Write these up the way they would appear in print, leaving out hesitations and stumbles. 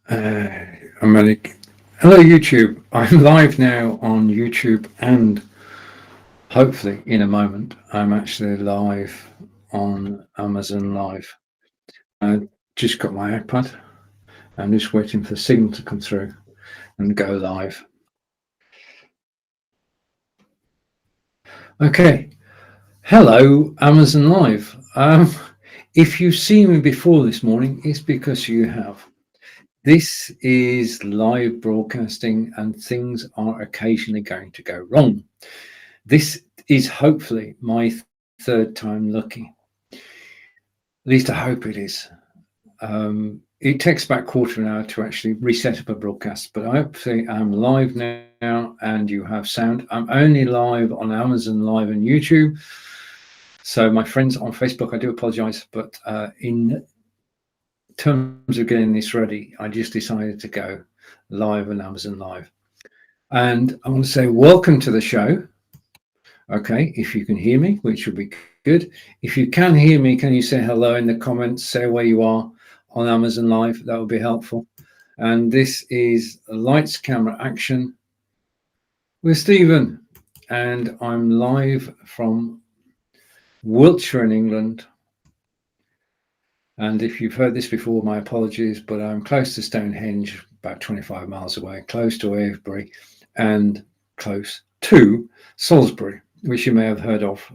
I'm Malik. Hello, YouTube. I'm live now on YouTube, and hopefully, in a moment, I'm actually live on Amazon Live. I just got my iPad. I'm just waiting for the signal to come through and go live. Okay. Hello, Amazon Live. If you've seen me before this morning, it's because you have. This is live broadcasting, and things are occasionally going to go wrong. This is hopefully my third time lucky. At least I hope it is. It takes about a quarter of an hour to actually reset up a broadcast, but hopefully I'm live now and you have sound. I'm only live on Amazon Live and YouTube. So my friends on Facebook, I do apologize, but in terms of getting this ready, I just decided to go live on Amazon Live. And I want to say welcome to the show. Okay, if you can hear me, which would be good. If you can hear me, can you say hello in the comments? Say where you are on Amazon Live. That would be helpful. And this is Lights, Camera, Action with Stephen. And I'm live from Wiltshire in England. And if you've heard this before, my apologies, but I'm close to Stonehenge, about 25 miles away, close to Avebury, and close to Salisbury, which you may have heard of,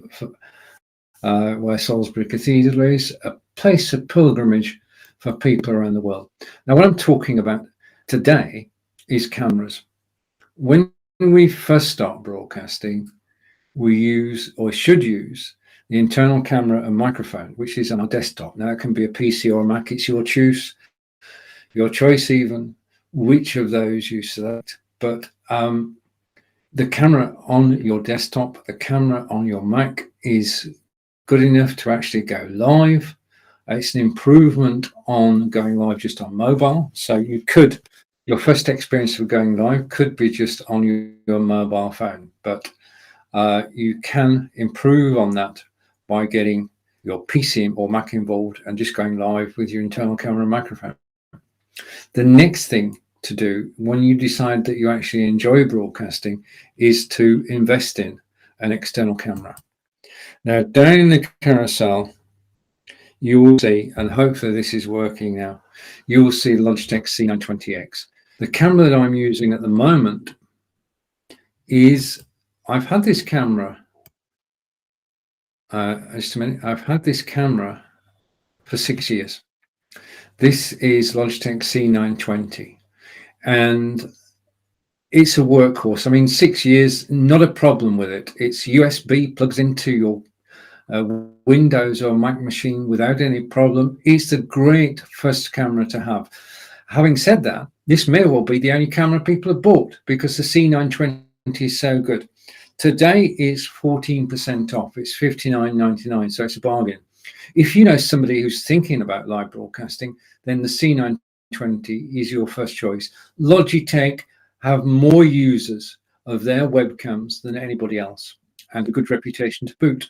where Salisbury Cathedral is, a place of pilgrimage for people around the world. Now, what I'm talking about today is cameras. When we first start broadcasting, we use, or should use, the internal camera and microphone, which is on our desktop. Now, it can be a PC or a Mac. It's your choice even, which of those you select. But the camera on your desktop, the camera on your Mac is good enough to actually go live. It's an improvement on going live just on mobile. So you could, your first experience of going live could be just on your mobile phone, but you can improve on that by getting your PC or Mac involved and just going live with your internal camera and microphone. The next thing to do when you decide that you actually enjoy broadcasting is to invest in an external camera. Now, down in the carousel, you will see, and hopefully this is working now, you will see Logitech C920X. The camera that I'm using at the moment is, I've had this camera, just a minute, I've had this camera for 6 years. This is Logitech C920, and it's a workhorse. I mean, 6 years, not a problem with it. It's USB, plugs into your Windows or Mac machine without any problem. It's a great first camera to have. Having said that, this may well be the only camera people have bought because the C920 is so good. Today is 14% off. It's $59.99, so it's a bargain. If you know somebody who's thinking about live broadcasting, then the C920 is your first choice. Logitech have more users of their webcams than anybody else, and a good reputation to boot,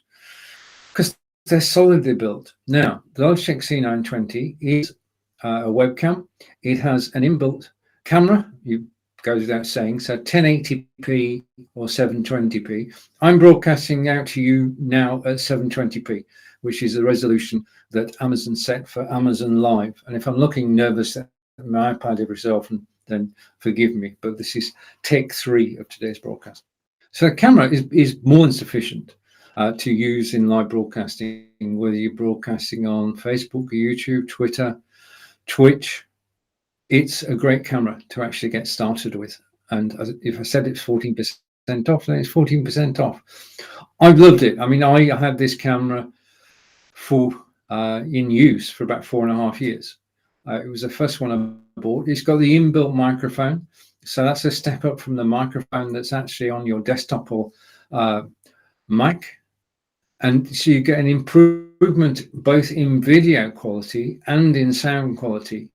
because they're solidly built. Now, the Logitech C920 is a webcam. It has an inbuilt camera. Goes without saying. So 1080p or 720p. I'm broadcasting out to you now at 720p, which is the resolution that Amazon set for Amazon Live. And if I'm looking nervous at my iPad every so often, then forgive me, but this is take 3 of today's broadcast. So the camera is more than sufficient to use in live broadcasting, whether you're broadcasting on Facebook, YouTube, Twitter, Twitch. It's a great camera to actually get started with. And if I said it's 14% off, then it's 14% off. I've loved it. I mean, I had this camera in use for about 4.5 years. It was the first one I bought. It's got the inbuilt microphone. So that's a step up from the microphone that's actually on your desktop or Mac. And so you get an improvement both in video quality and in sound quality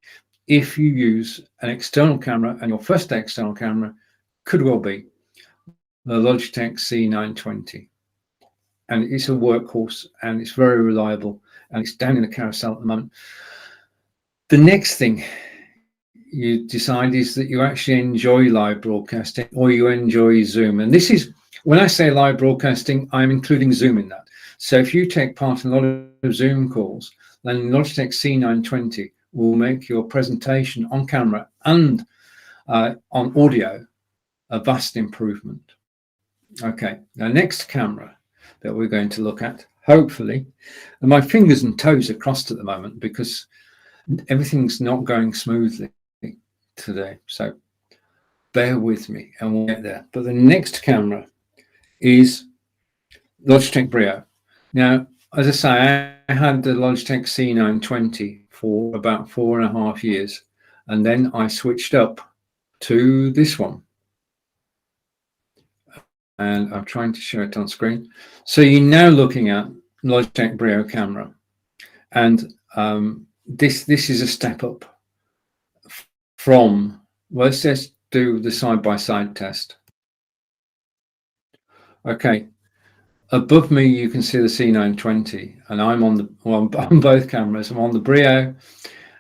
if you use an external camera, and your first external camera could well be the Logitech C920. And it's a workhorse, and it's very reliable, and it's down in the carousel at the moment. The next thing you decide is that you actually enjoy live broadcasting or you enjoy Zoom. And this is, when I say live broadcasting, I'm including Zoom in that. So if you take part in a lot of Zoom calls, then Logitech C920 will make your presentation on camera and on audio a vast improvement. Okay, now next camera that we're going to look at, hopefully, and my fingers and toes are crossed at the moment because everything's not going smoothly today, so bear with me and we'll get there. But the next camera is Logitech Brio. Now, as I say, I had the Logitech C920 for about 4.5 years, and then I switched up to this one. And I'm trying to show it on screen. So you're now looking at Logitech Brio camera, and this is a step up from, well, let's just do the side-by-side test. Okay, above me you can see the C920, and I'm on the on both cameras. I'm on the Brio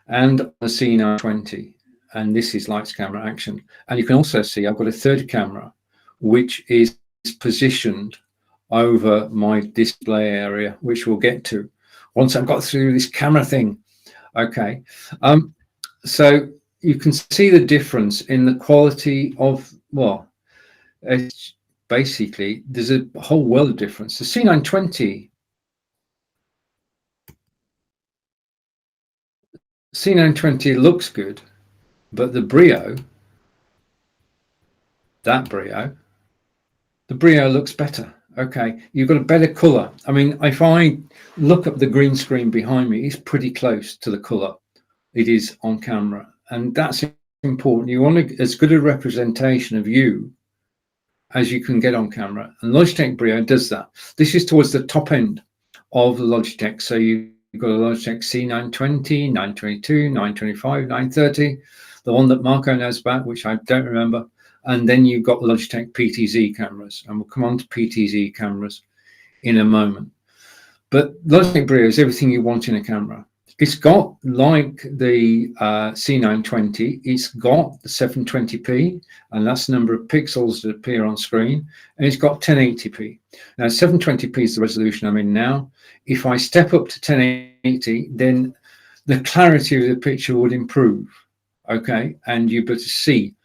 and the C920, and this is lights, camera, action. And you can also see I've got a third camera which is positioned over my display area, which we'll get to once I've got through this camera thing. Okay, so you can see the difference in the quality of, well, it's basically, there's a whole world of difference. The C920 looks good, but the Brio, the Brio looks better. Okay, you've got a better color. I mean, if I look up the green screen behind me, it's pretty close to the color it is on camera, and that's important. You want as good a representation of you as you can get on camera, and Logitech Brio does that. This is towards the top end of the Logitech. So you've got a Logitech C920, 922, 925, 930, the one that Marco knows about, which I don't remember. And then you've got Logitech PTZ cameras, and we'll come on to PTZ cameras in a moment. But Logitech Brio is everything you want in a camera. It's got, like the C920, it's got the 720p, and that's the number of pixels that appear on screen, and it's got 1080p. Now, 720p is the resolution I'm in now. If I step up to 1080, then the clarity of the picture would improve, okay? And you'll be able to see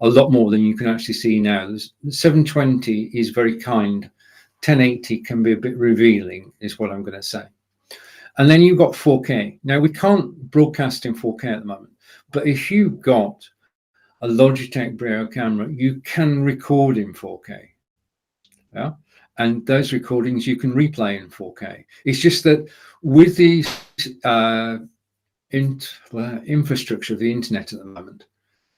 a lot more than you can actually see now. The 720 is very kind. 1080 can be a bit revealing, is what I'm going to say. And then you've got 4K. Now, we can't broadcast in 4K at the moment, but if you've got a Logitech Brio camera, you can record in 4K. Yeah, and those recordings you can replay in 4K. It's just that with the infrastructure of the internet at the moment,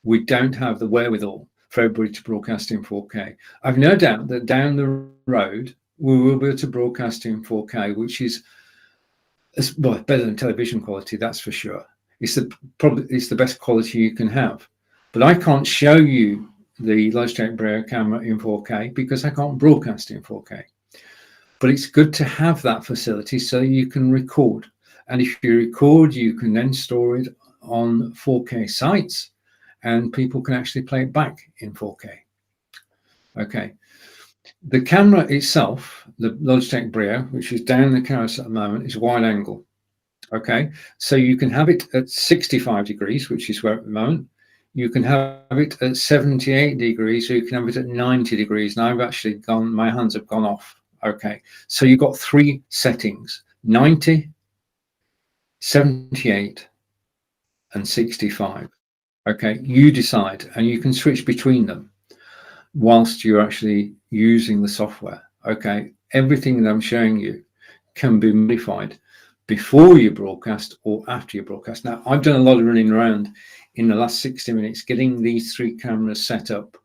we don't have the wherewithal for everybody to broadcast in 4K. I've no doubt that down the road, we will be able to broadcast in 4K, which is, well, better than television quality, that's for sure. It's the best quality you can have. But I can't show you the Logitech Brio camera in 4K because I can't broadcast in 4K. But it's good to have that facility so you can record. And if you record, you can then store it on 4K sites, and people can actually play it back in 4K. Okay. The camera itself, the Logitech Brio, which is down the carousel at the moment, is wide angle. Okay. So you can have it at 65 degrees, which is where at the moment. You can have it at 78 degrees, or you can have it at 90 degrees. And I've actually gone, my hands have gone off. Okay. So you've got three settings: 90, 78, and 65. Okay, you decide, and you can switch between them whilst you're actually using the software. Okay, everything that I'm showing you can be modified before you broadcast or after you broadcast. Now, I've done a lot of running around in the last 60 minutes getting these three cameras set up,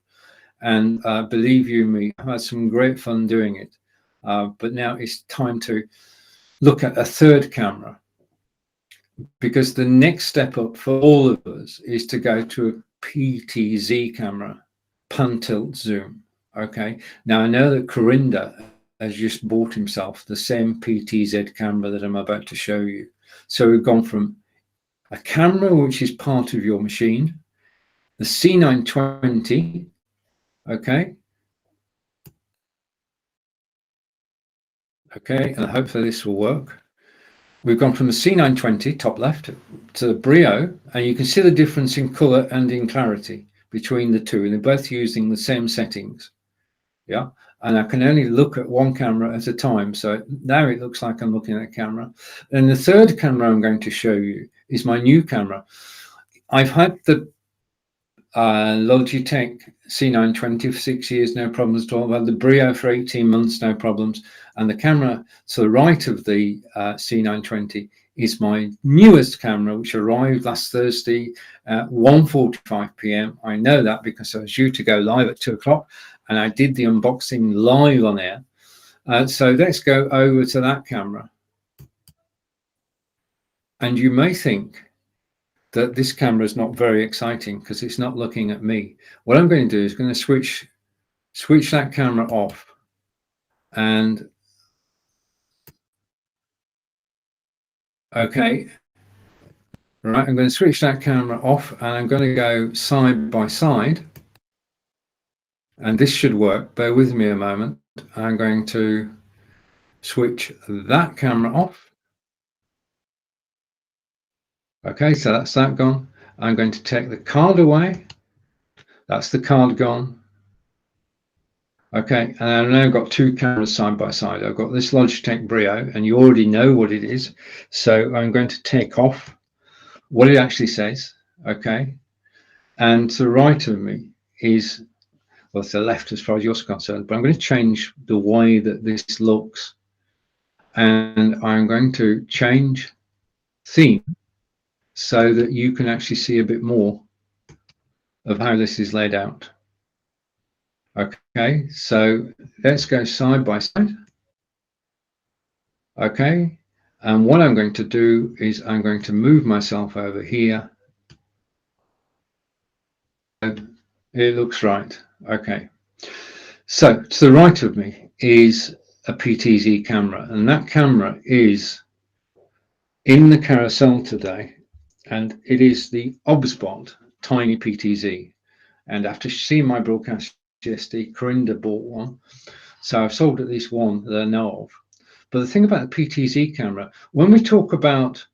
and believe you me, I've had some great fun doing it. But now it's time to look at a third camera, because the next step up for all of us is to go to a PTZ camera, pan tilt zoom. Okay, now I know that Corinda has just bought himself the same PTZ camera that I'm about to show you. So we've gone from a camera which is part of your machine the C920, okay, and hopefully this will work. We've gone from the C920 top left to the Brio, and you can see the difference in color and in clarity between the two, and they're both using the same settings. Yeah, and I can only look at one camera at a time, so now it looks like I'm looking at a camera. And the third camera I'm going to show you is my new camera. I've had the Logitech C920 for 6 years, no problems at all. I've had the Brio for 18 months, no problems. And the camera to the right of the C920 is my newest camera, which arrived last Thursday at 1:45 p.m. I know that because I was due to go live at 2 o'clock, and I did the unboxing live on air. So let's go over to that camera. And you may think that this camera is not very exciting because it's not looking at me. What I'm going to do is going to switch that camera off, and okay, right, I'm going to switch that camera off, and I'm going to go side by side, and this should work. Bear with me a moment. I'm going to switch that camera off. Okay, so that's that gone. I'm going to take the card away. That's the card gone. Okay, and I've now got two cameras side by side. I've got this Logitech Brio, and you already know what it is. So I'm going to take off what it actually says. Okay, and to the right of me is, well, to the left as far as you're concerned, but I'm going to change the way that this looks, and I'm going to change theme so that you can actually see a bit more of how this is laid out. Okay, so let's go side by side. Okay, and what I'm going to do is I'm going to move myself over here. It looks right. Okay, so to the right of me is a PTZ camera, and that camera is in the carousel today, and it is the OBS Bot Tiny PTZ. And after seeing my broadcast yesterday, Corinda bought one, so I've sold at least one that I know of. But the thing about the PTZ camera, when we talk about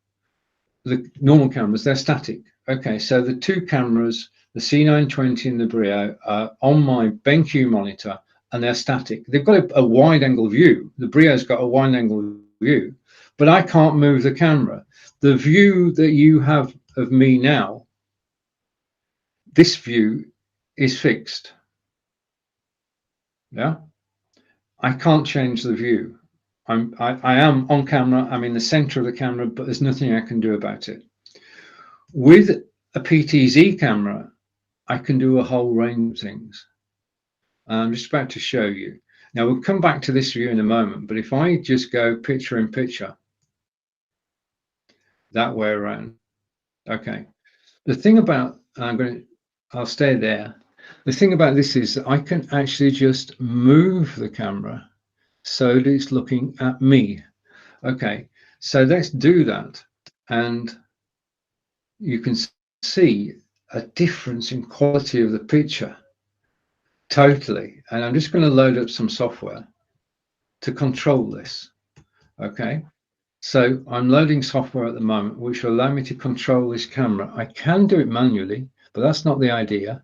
the normal cameras, they're static. Okay, so the two cameras, the C920 and the Brio, are on my BenQ monitor, and they're static. They've got a wide angle view. The Brio's got a wide angle view, but I can't move the camera. The view that you have of me now, this view is fixed. Yeah, I can't change the view. I am on camera, I'm in the center of the camera, but there's nothing I can do about it. With a PTZ camera, I can do a whole range of things. I'm just about to show you. Now we'll come back to this view in a moment, but if I just go picture in picture, that way around. Okay. The thing about, I'll stay there. The thing about this is that I can actually just move the camera so that it's looking at me. Okay, so let's do that, and you can see a difference in quality of the picture totally. And I'm just going to load up some software to control this. Okay, so I'm loading software at the moment which will allow me to control this camera. I can do it manually, but that's not the idea.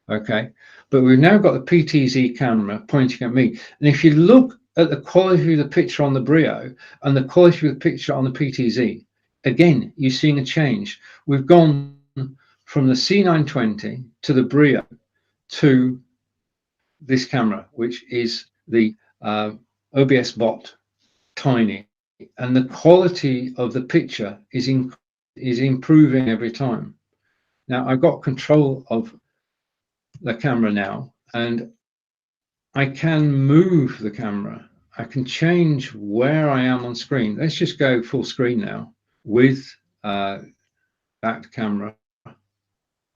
Okay, but we've now got the PTZ camera pointing at me, and if you look at the quality of the picture on the Brio and the quality of the picture on the PTZ, again, you're seeing a change. We've gone from the C920 to the Brio to this camera, which is the OBS Bot Tiny, and the quality of the picture is improving every time. Now I've got control of the camera now, and I can move the camera. I can change where I am on screen. Let's just go full screen now with that camera.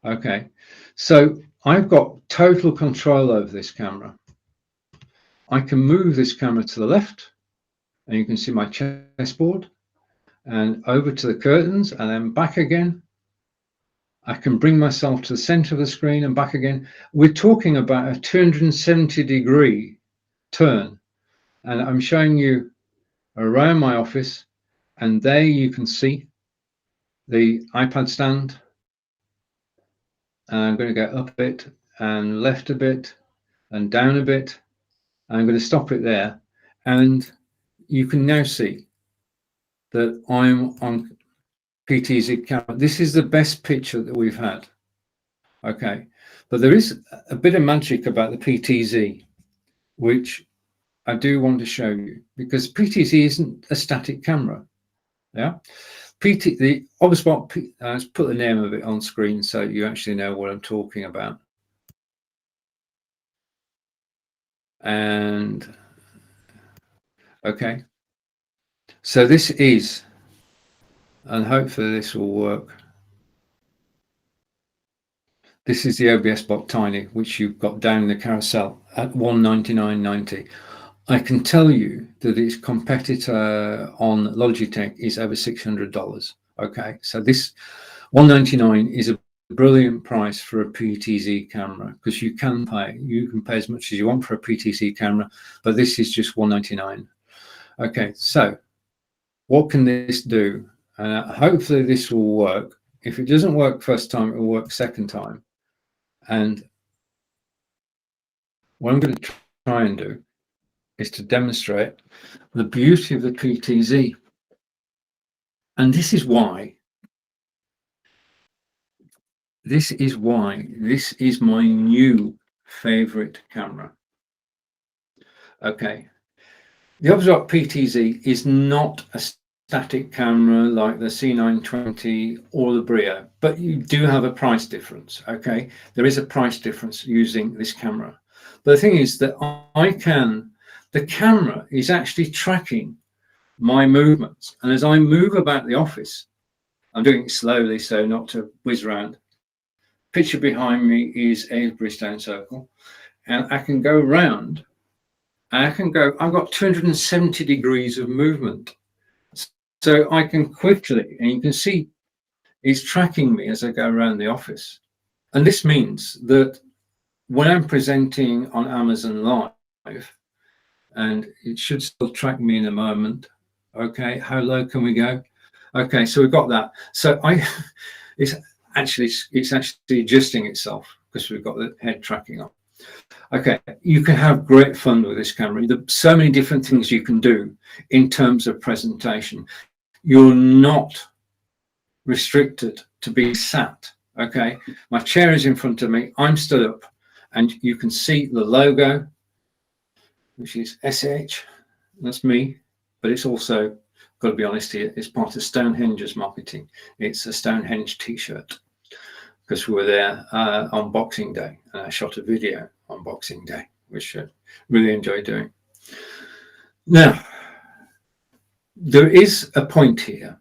Okay, so I've got total control over this camera. I can move this camera to the left, and you can see my chessboard, and over to the curtains, and then back again. I can bring myself to the center of the screen and back again. We're talking about a 270-degree turn, and I'm showing you around my office, and there you can see the iPad stand. And I'm going to go up a bit and left a bit and down a bit. I'm going to stop it there, and you can now see that I'm on PTZ camera. This is the best picture that we've had. Okay, but there is a bit of magic about the PTZ, which I do want to show you, because PTZ isn't a static camera. Yeah, the OBS Bot. Let's put the name of it on screen so you actually know what I'm talking about. And okay, so this is, and hopefully this will work. This is the OBS Bot Tiny, which you've got down the carousel at $199.90. I can tell you that its competitor on Logitech is over $600. Okay, so this $199 is a brilliant price for a PTZ camera, because you can pay as much as you want for a PTZ camera, but this is just $199. Okay, so what can this do? Hopefully this will work. If it doesn't work first time, it will work second time. And what I'm going to try and do is to demonstrate the beauty of the PTZ. And this is why this is my new favorite camera. Okay, the OBS Bot PTZ is not a static camera like the C920 or the Brio, but you do have a price difference. Okay, there is a price difference using this camera, but the thing is that the camera is actually tracking my movements, and as I move about the office, I'm doing it slowly so not to whiz around. Picture behind me is Aylesbury Stone Circle, and I can go round. I've got 270 degrees of movement. So I can quickly, and you can see it's tracking me as I go around the office. And this means that when I'm presenting on Amazon Live, and it should still track me in a moment. Okay, how low can we go? Okay, so we've got that. So it's actually adjusting itself because we've got the head tracking on. Okay, you can have great fun with this camera. There's so many different things you can do in terms of presentation. You're not restricted to being sat. Okay, my chair is in front of me, I'm stood up, and you can see the logo, which is SH. That's me, but it's also, got to be honest here, it's part of Stonehenge's marketing. It's a Stonehenge t-shirt, because we were there on Boxing Day, and I shot a video on Boxing Day, which I really enjoyed doing. Now, there is a point here.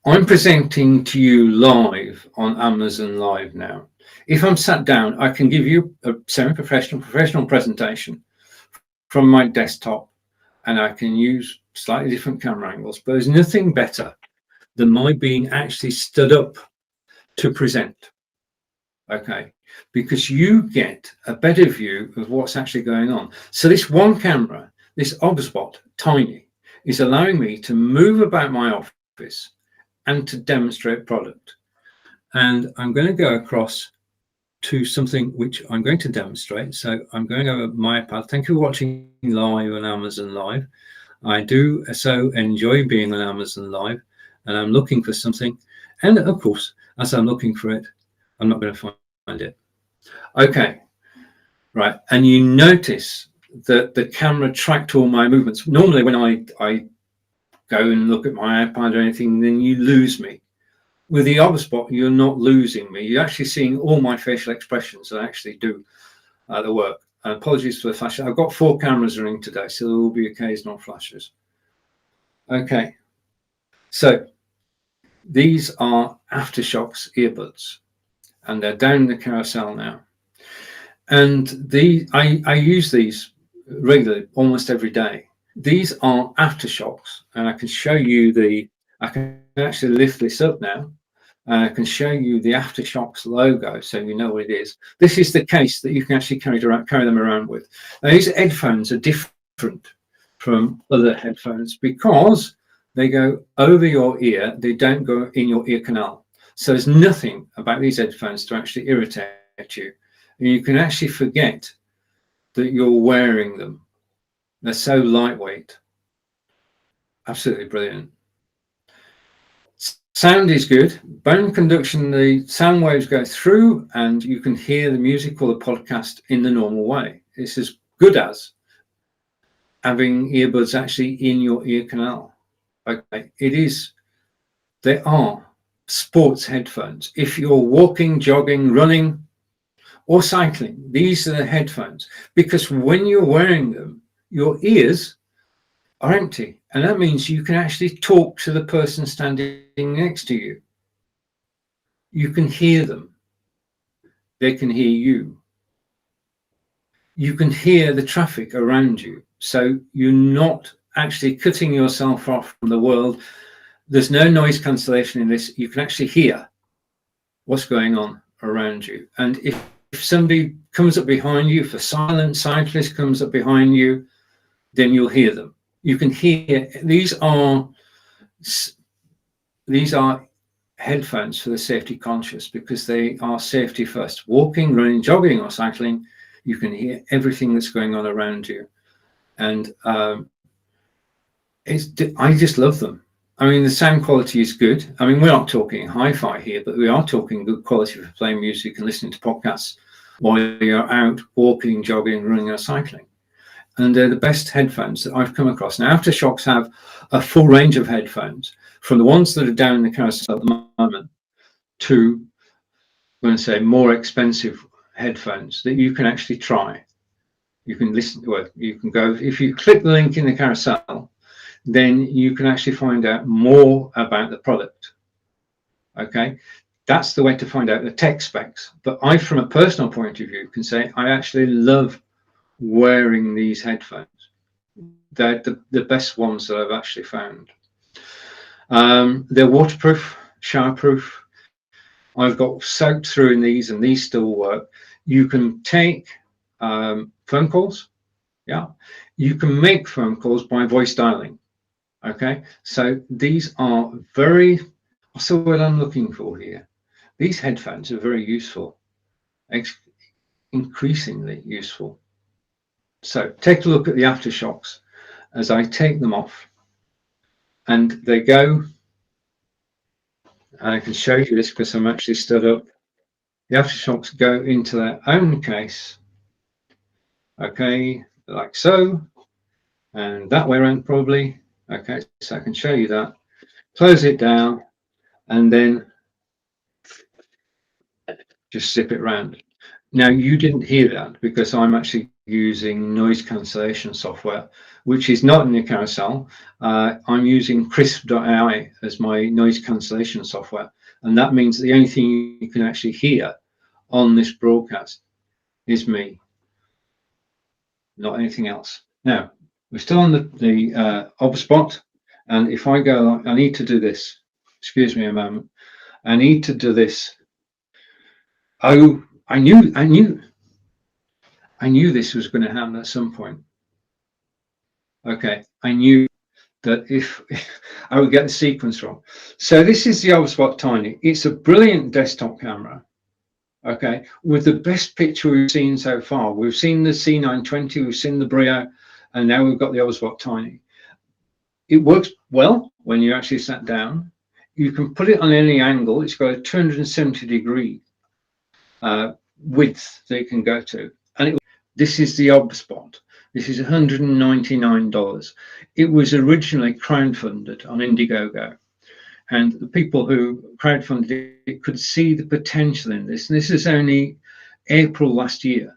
I'm presenting to you live on Amazon Live now. If I'm sat down, I can give you a professional presentation from my desktop, and I can use slightly different camera angles, but there's nothing better than my being actually stood up to present. Okay, because you get a better view of what's actually going on. So this one camera, this OBS Bot Tiny, is allowing me to move about my office and to demonstrate product. And I'm going to go across to something which I'm going to demonstrate. So I'm going over my iPad. Thank you for watching live on Amazon Live. I do so enjoy being on Amazon Live, and I'm looking for something. And of course, as I'm looking for it, I'm not going to find it. Okay, right. And you notice that the camera tracked all my movements. Normally when I go and look at my iPad or anything, then you lose me. With the OBS Bot, you're not losing me. You're actually seeing all my facial expressions that actually do the work. Apologies for the flash. I've got 4 cameras running today, so there will be occasional flashes. Okay, so these are aftershocks earbuds, and they're down the carousel now. And I use these regularly, almost every day. These are aftershocks, and I can show you I can actually lift this up now, and I can show you the aftershocks logo so you know what it is. This is the case that you can actually carry them around with. Now, these headphones are different from other headphones because they go over your ear, they don't go in your ear canal. So there's nothing about these headphones to actually irritate you. And you can actually forget that you're wearing them. They're so lightweight. Absolutely brilliant. Sound is good. Bone conduction, the sound waves go through and you can hear the music or the podcast in the normal way. It's as good as having earbuds actually in your ear canal. Okay, it is. They are sports headphones. If you're walking, jogging, running, or cycling, these are the headphones, because when you're wearing them, your ears are empty, and that means you can actually talk to the person standing next to you. You can hear them. They can hear you. You can hear the traffic around you, so you're not actually cutting yourself off from the world. There's no noise cancellation in this. You can actually hear what's going on around you. And if somebody comes up behind you, if a silent cyclist comes up behind you, then you'll hear them. You can hear. These are headphones for the safety conscious, because they are safety first. Walking, running, jogging, or cycling, you can hear everything that's going on around you. And I just love them. I mean, the sound quality is good. I mean, we're not talking hi-fi here, but we are talking good quality for playing music and listening to podcasts while you're out walking, jogging, running, or cycling. And they're the best headphones that I've come across. Now, Aftershocks have a full range of headphones, from the ones that are down in the carousel at the moment to, I'm going to say, more expensive headphones that you can actually try. You can listen to it. You can go, if you click the link in the carousel, then you can actually find out more about the product. Okay, that's the way to find out the tech specs. But I, from a personal point of view, can say I actually love wearing these headphones. They're the best ones that I've actually found. They're waterproof, showerproof. I've got soaked through in these, and these still work. You can take phone calls. Yeah, you can make phone calls by voice dialing. Okay, so these are very, what's the word I'm looking for here? These headphones are very useful, increasingly useful. So take a look at the aftershocks as I take them off, and they go, and I can show you this because I'm actually stood up. The aftershocks go into their own case, okay, like so, and that way around probably. Okay, so I can show you that. Close it down, and then just zip it round. Now, you didn't hear that because I'm actually using noise cancellation software, which is not in the carousel. I'm using crisp.ai as my noise cancellation software. And that means the only thing you can actually hear on this broadcast is me, not anything else. Now, we're still on the OBS Bot. And if I go, I need to do this. Excuse me a moment. I need to do this. Oh, I knew this was going to happen at some point. Okay, I knew that if I would get the sequence wrong. So this is the OBS Bot Tiny. It's a brilliant desktop camera, okay, with the best picture we've seen so far. We've seen the C920, we've seen the Brio, and now we've got the OBS Bot Tiny. It works well when you actually sat down. You can put it on any angle. It's got a 270-degree width that you can go to. And this is the OBS Bot. This is $199. It was originally crowdfunded on Indiegogo, and the people who crowdfunded it could see the potential in this. And this is only April last year,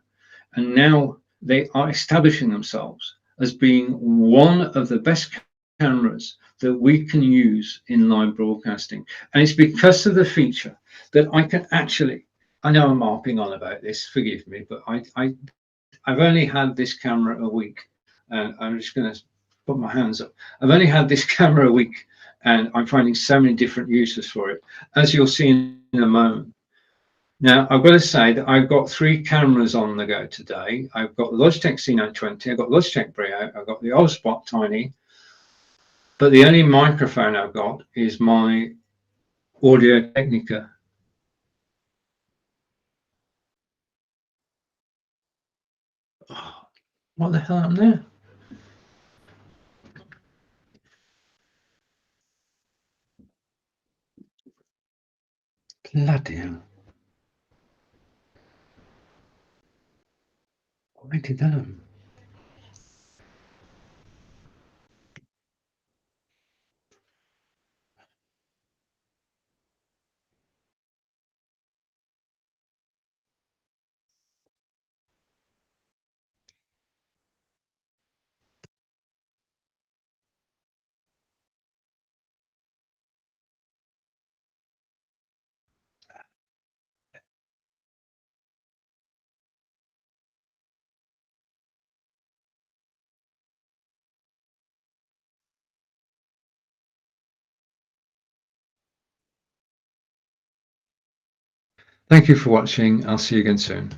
and now they are establishing themselves as being one of the best cameras that we can use in live broadcasting. And it's because of the feature that I can actually, I know I'm harping on about this, forgive me, but I've only had this camera a week. I'm just going to put my hands up. I've only had this camera a week, and I'm finding so many different uses for it, as you'll see in a moment. Now, I've got to say that I've got 3 cameras on the go today. I've got the Logitech C920, I've got Logitech Brio, I've got the OBS Bot Tiny, but the only microphone I've got is my Audio Technica. Oh, what the hell happened there? Bloody hell. Why did that happen? Thank you for watching. I'll see you again soon.